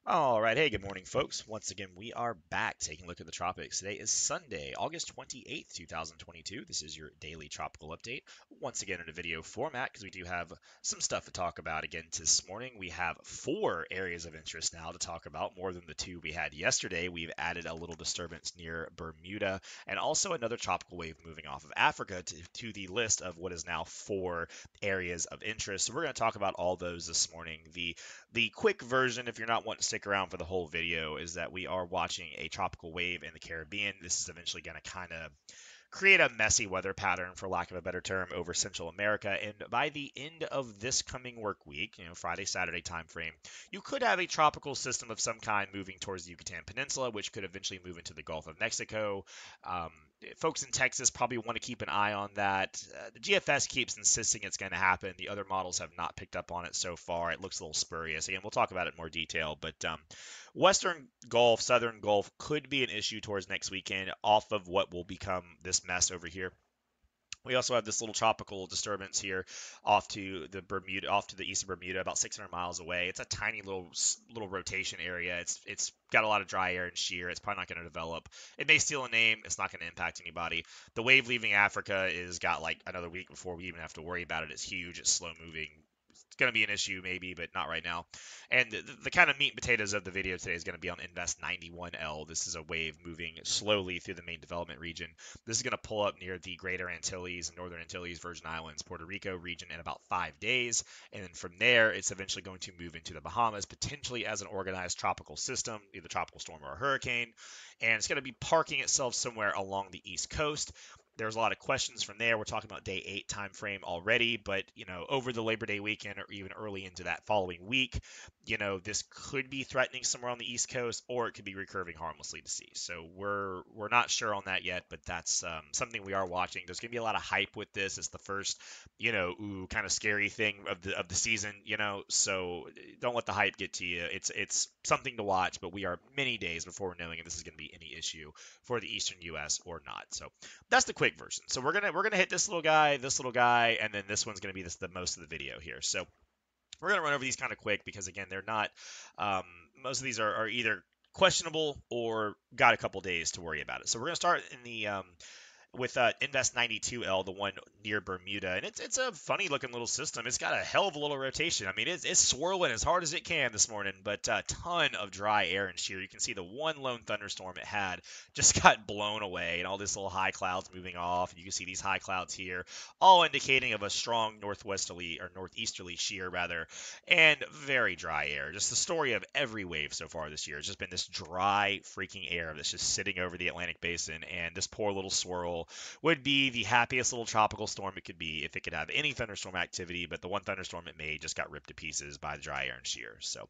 All right. Hey, good morning, folks. Once again, we are back taking a look at the tropics. Today is Sunday, August 28th, 2022. This is your daily tropical update. Once again, in a video format because we do have some stuff to talk about again this morning. We have four areas of interest now to talk about, more than the two we had yesterday. We've added a little disturbance near Bermuda and also another tropical wave moving off of Africa to the list of what is now four areas of interest. So we're going to talk about all those this morning. The quick version, if you're not wanting to stick around for the whole video, is that we are watching a tropical wave in the Caribbean. This is eventually going to kind of create a messy weather pattern, for lack of a better term, over Central America. And by the end of this coming work week, Friday, Saturday timeframe, you could have a tropical system of some kind moving towards the Yucatan Peninsula, which could eventually move into the Gulf of Mexico. Um, Folks in Texas probably want to keep an eye on that. The GFS keeps insisting it's going to happen. The other models have not picked up on it so far. It looks a little spurious. Again, we'll talk about it in more detail, but Western Gulf, Southern Gulf could be an issue towards next weekend off of what will become this mess over here. We also have this little tropical disturbance here off to the east of Bermuda, about 600 miles away. It's a tiny little rotation area. It's got a lot of dry air and shear. It's probably not going to develop. It may steal a name. It's not going to impact anybody. The wave leaving Africa is got like another week before we even have to worry about it. It's huge. It's slow moving. It's going to be an issue maybe, but not right now. And the kind of meat and potatoes of the video today is going to be on Invest 91L. This is a wave moving slowly through the main development region. This is going to pull up near the Greater Antilles and Northern Antilles, Virgin Islands, Puerto Rico region in about 5 days. And then from there, it's eventually going to move into the Bahamas, potentially as an organized tropical system, either tropical storm or a hurricane. And it's going to be parking itself somewhere along the East Coast. There's a lot of questions from there. We're talking about day 8 time frame already, but over the Labor Day weekend or even early into that following week, this could be threatening somewhere on the East Coast, or it could be recurving harmlessly to sea. So we're not sure on that yet, but that's something we are watching. There's gonna be a lot of hype with this. It's the first, kind of scary thing of the season, So don't let the hype get to you. It's something to watch, but we are many days before knowing if this is going to be any issue for the Eastern U.S. or not. So that's the quick version. So we're gonna hit this little guy, and then this one's gonna be the most of the video here. So we're gonna run over these kind of quick because again, they're not. Um, Most of these are either questionable or got a couple days to worry about it. So we're gonna start in the with Invest 92L, the one near Bermuda, and it's a funny looking little system. It's got a hell of a little rotation. I mean, it's swirling as hard as it can this morning, but a ton of dry air and shear. You can see the one lone thunderstorm it had just got blown away, and all this little high clouds moving off. And you can see these high clouds here, all indicating of a strong northwesterly or northeasterly shear rather, and very dry air. Just the story of every wave so far this year has just been this dry freaking air that's just sitting over the Atlantic basin, and this poor little swirl would be the happiest little tropical storm it could be if it could have any thunderstorm activity, but the one thunderstorm it made just got ripped to pieces by the dry air and shear. So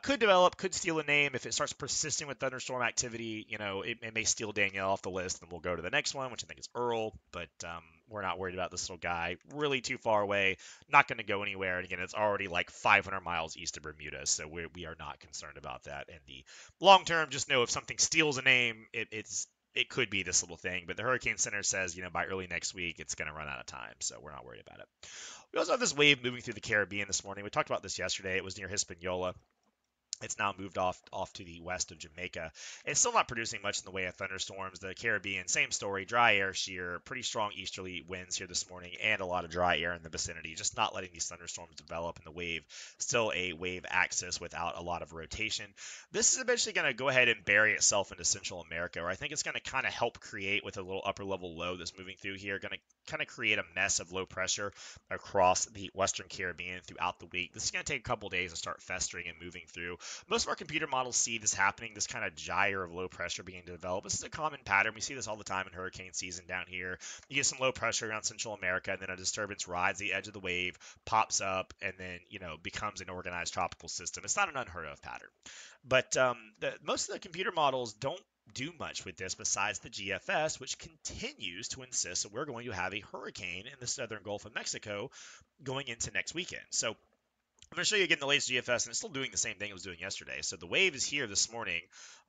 could develop, could steal a name. If it starts persisting with thunderstorm activity, it may steal Danielle off the list, and we'll go to the next one, which I think is Earl, but we're not worried about this little guy. Really too far away, not going to go anywhere. And again, it's already like 500 miles east of Bermuda, so we are not concerned about that. In the long term, just know if something steals a name, it could be this little thing. But the Hurricane Center says, by early next week, it's going to run out of time, so we're not worried about it. We also have this wave moving through the Caribbean this morning. We talked about this yesterday. It was near Hispaniola. It's now moved off to the west of Jamaica. It's still not producing much in the way of thunderstorms. The Caribbean, same story, dry air shear, pretty strong easterly winds here this morning, and a lot of dry air in the vicinity, just not letting these thunderstorms develop. And the wave, still a wave axis without a lot of rotation. This is eventually going to go ahead and bury itself into Central America, where I think it's going to kind of help create with a little upper level low that's moving through here, going to kind of create a mess of low pressure across the Western Caribbean throughout the week. This is going to take a couple days to start festering and moving through. Most of our computer models see this happening, this kind of gyre of low pressure beginning to develop. This is a common pattern. We see this all the time in hurricane season down here. You get some low pressure around Central America, and then a disturbance rides the edge of the wave, pops up, and then, becomes an organized tropical system. It's not an unheard of pattern. But most of the computer models don't do much with this besides the GFS, which continues to insist that we're going to have a hurricane in the southern Gulf of Mexico going into next weekend. So I'm going to show you again the latest GFS, and it's still doing the same thing it was doing yesterday. So the wave is here this morning,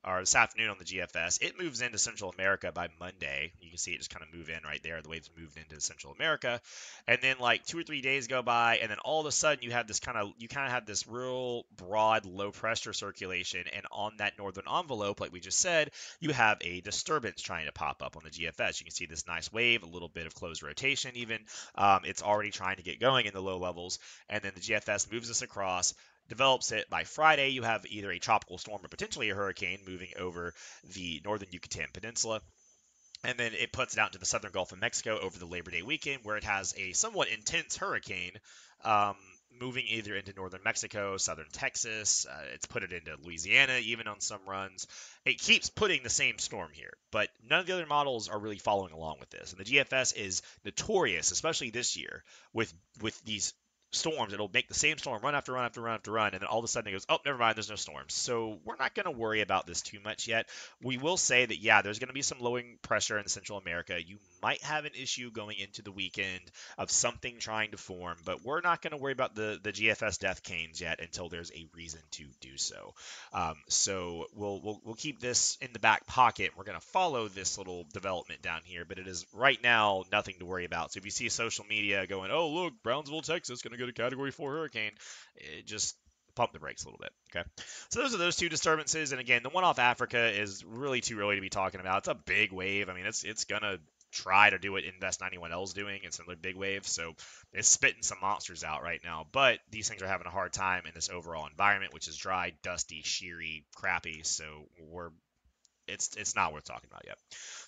or this afternoon on the GFS. It moves into Central America by Monday. You can see it just kind of move in right there. The wave's moved into Central America, and then like 2 or 3 days go by, and then all of a sudden you kind of have this real broad low pressure circulation, and on that northern envelope, like we just said, you have a disturbance trying to pop up on the GFS. You can see this nice wave, a little bit of closed rotation even. It's already trying to get going in the low levels, and then the GFS moves us across, develops it. By Friday, you have either a tropical storm or potentially a hurricane moving over the northern Yucatan Peninsula. And then it puts it out into the southern Gulf of Mexico over the Labor Day weekend, where it has a somewhat intense hurricane um, moving either into northern Mexico, southern Texas. It's put it into Louisiana, even on some runs. It keeps putting the same storm here, but none of the other models are really following along with this. And the GFS is notorious, especially this year, with these storms. It'll make the same storm run after run after run after run, and then all of a sudden it goes, oh, never mind, there's no storms. So we're not going to worry about this too much yet. We will say that, yeah, there's going to be some lowering pressure in Central America. You might have an issue going into the weekend of something trying to form, but we're not going to worry about the GFS death canes yet until there's a reason to do so. So we'll keep this in the back pocket. We're going to follow this little development down here, but it is right now nothing to worry about. So if you see social media going, oh, look, Brownsville, Texas, going to get a Category 4 hurricane, just pump the brakes a little bit. Okay. So those are those two disturbances. And again, the one off Africa is really too early to be talking about. It's a big wave. I mean, it's gonna try to do what Invest 91L is doing. It's another big wave, so it's spitting some monsters out right now. But these things are having a hard time in this overall environment, which is dry, dusty, sheery, crappy. So we're it's not worth talking about yet.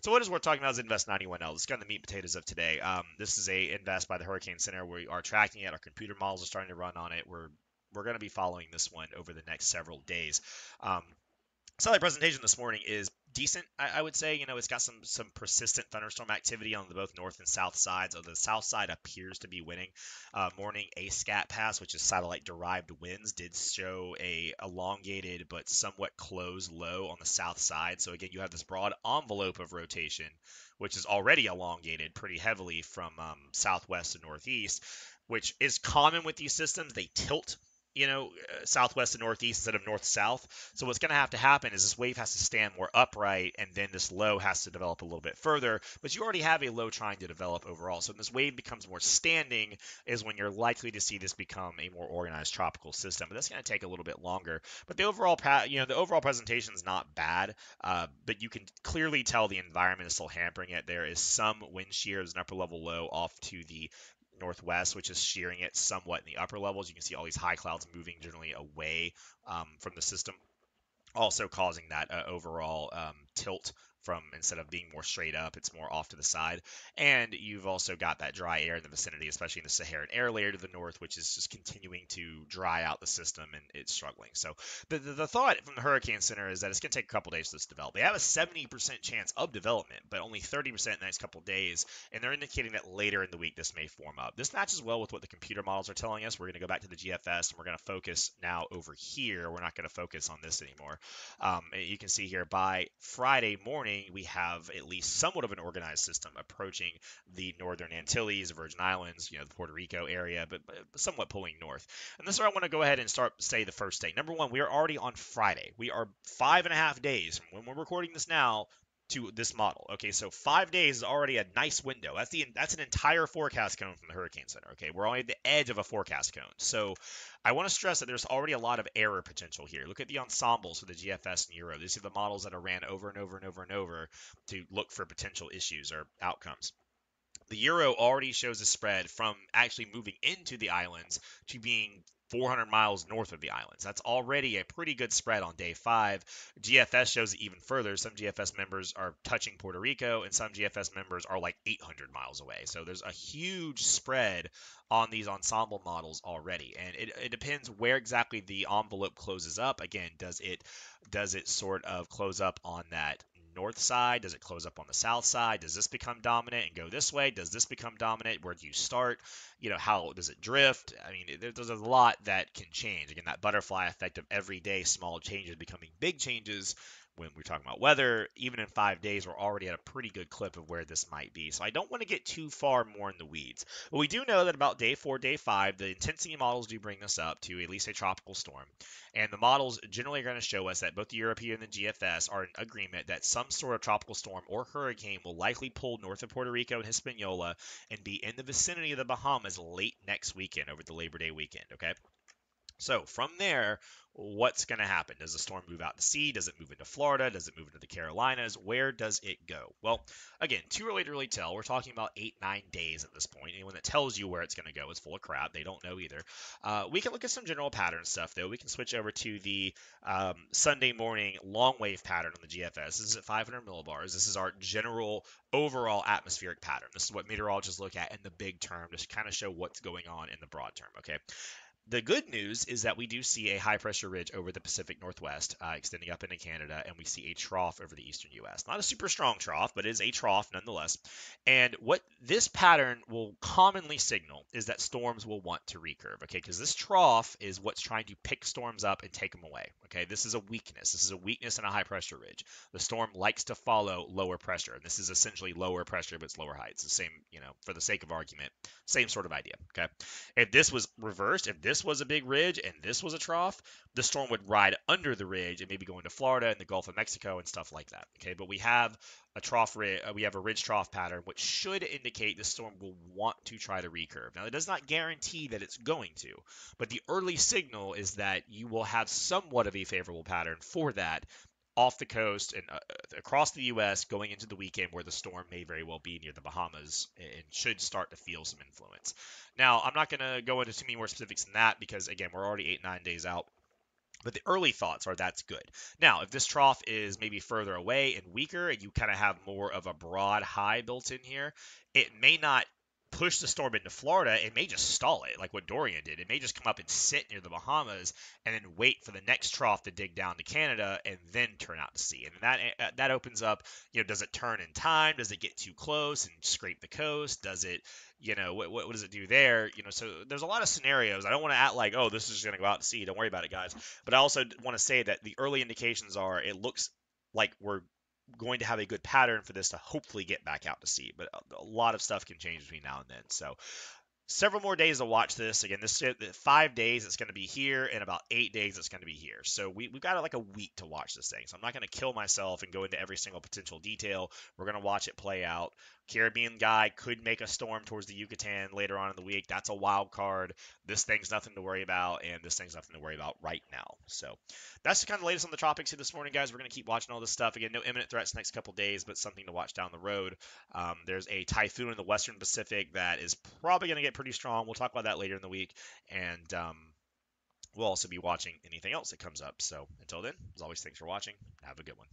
So what is worth talking about is Invest 91L. This is kind of the meat and potatoes of today. This is a invest by the Hurricane Center. We are tracking it. Our computer models are starting to run on it. We're going to be following this one over the next several days. Um, Satellite presentation this morning is decent, I would say. You know, it's got some persistent thunderstorm activity on the both north and south sides. So the south side appears to be winning. Morning ASCAT pass, which is satellite derived winds, did show a elongated but somewhat closed low on the south side. So again, you have this broad envelope of rotation, which is already elongated pretty heavily from southwest to northeast, which is common with these systems. They tilt, southwest to northeast instead of north south. So what's going to have to happen is this wave has to stand more upright, and then this low has to develop a little bit further. But you already have a low trying to develop overall. So when this wave becomes more standing is when you're likely to see this become a more organized tropical system. But that's going to take a little bit longer. But the overall, the overall presentation is not bad. But you can clearly tell the environment is still hampering it. There is some wind shear. There's an upper level low off to the northwest, which is shearing it somewhat in the upper levels. You can see all these high clouds moving generally away from the system, also causing that overall tilt from instead of being more straight up, it's more off to the side. And you've also got that dry air in the vicinity, especially in the Saharan air layer to the north, which is just continuing to dry out the system, and it's struggling. So the thought from the Hurricane Center is that it's going to take a couple days for this to develop. They have a 70% chance of development, but only 30% in the next couple days, and they're indicating that later in the week this may form up. This matches well with what the computer models are telling us. We're going to go back to the GFS, and we're going to focus now over here. We're not going to focus on this anymore. You can see here by Friday morning, we have at least somewhat of an organized system approaching the northern Antilles, Virgin Islands, the Puerto Rico area, but somewhat pulling north. And this is where I want to go ahead and say the first day. Number one, we are already on Friday. We are 5.5 days from when we're recording this now to this model. Okay, so 5 days is already a nice window. That's an entire forecast cone from the Hurricane Center. Okay, we're only at the edge of a forecast cone. So I want to stress that there's already a lot of error potential here. Look at the ensembles for the GFS and Euro. These are the models that are ran over and over and over and over to look for potential issues or outcomes. The Euro already shows a spread from actually moving into the islands to being 400 miles north of the islands. That's already a pretty good spread on day 5. GFS shows it even further. Some GFS members are touching Puerto Rico, and some GFS members are like 800 miles away. So there's a huge spread on these ensemble models already, and it depends where exactly the envelope closes up. Again, does it sort of close up on that north side? Does it close up on the south side? Does this become dominant and go this way? Does this become dominant? Where do you start? How does it drift? I mean, there's a lot that can change. Again, that butterfly effect of every day small changes becoming big changes when we're talking about weather, even in 5 days, we're already at a pretty good clip of where this might be. So I don't want to get too far more in the weeds. But we do know that about day 4, day 5, the intensity models do bring this up to at least a tropical storm. And the models generally are going to show us that both the European and the GFS are in agreement that some sort of tropical storm or hurricane will likely pull north of Puerto Rico and Hispaniola and be in the vicinity of the Bahamas late next weekend over the Labor Day weekend. Okay. So from there, what's going to happen? Does the storm move out to sea? Does it move into Florida? Does it move into the Carolinas? Where does it go? Well, again, too early to really tell. We're talking about 8, 9 days at this point. Anyone that tells you where it's going to go is full of crap. They don't know either. We can look at some general pattern stuff, though. We can switch over to the Sunday morning long wave pattern on the GFS. This is at 500 millibars. This is our general overall atmospheric pattern. This is what meteorologists look at in the big term to kind of show what's going on in the broad term. Okay. The good news is that we do see a high pressure ridge over the Pacific Northwest, extending up into Canada, and we see a trough over the eastern U.S. Not a super strong trough, but it is a trough nonetheless. And what this pattern will commonly signal is that storms will want to recurve, okay? Because this trough is what's trying to pick storms up and take them away, okay? This is a weakness. This is a weakness in a high pressure ridge. The storm likes to follow lower pressure, and this is essentially lower pressure, but it's lower heights. The same, for the sake of argument, same sort of idea, okay? If this was reversed, if this was a big ridge and this was a trough, the storm would ride under the ridge and maybe go into Florida and the Gulf of Mexico and stuff like that. Okay, but we have a trough, we have a ridge trough pattern, which should indicate the storm will want to try to recurve. Now, it does not guarantee that it's going to, but the early signal is that you will have somewhat of a favorable pattern for that off the coast and across the U.S. going into the weekend where the storm may very well be near the Bahamas and should start to feel some influence. Now, I'm not going to go into too many more specifics than that because, again, we're already 8, 9 days out. But the early thoughts are that's good. Now, if this trough is maybe further away and weaker and you kind of have more of a broad high built in here, it may not push the storm into Florida. It may just stall it like what Dorian did. It may just come up and sit near the Bahamas and then wait for the next trough to dig down to Canada and then turn out to sea. And that opens up, does it turn in time? Does it get too close and scrape the coast? Does it what does it do there? So there's a lot of scenarios. I don't want to act like, oh, this is just going to go out to sea. Don't worry about it, guys. But I also want to say that the early indications are it looks like we're going to have a good pattern for this to hopefully get back out to sea. But a lot of stuff can change between now and then. So several more days to watch this. Again, this 5 days it's going to be here, and about 8 days it's going to be here. So we've got like a week to watch this thing. So I'm not going to kill myself and go into every single potential detail. We're going to watch it play out. Caribbean guy could make a storm towards the Yucatan later on in the week. That's a wild card. This thing's nothing to worry about, and this thing's nothing to worry about right now. So that's kind of the latest on the tropics here this morning, guys. We're going to keep watching all this stuff. Again, no imminent threats next couple days, but something to watch down the road. There's a typhoon in the western Pacific that is probably going to get pretty strong. We'll talk about that later in the week, and we'll also be watching anything else that comes up. So until then, as always, thanks for watching. Have a good one.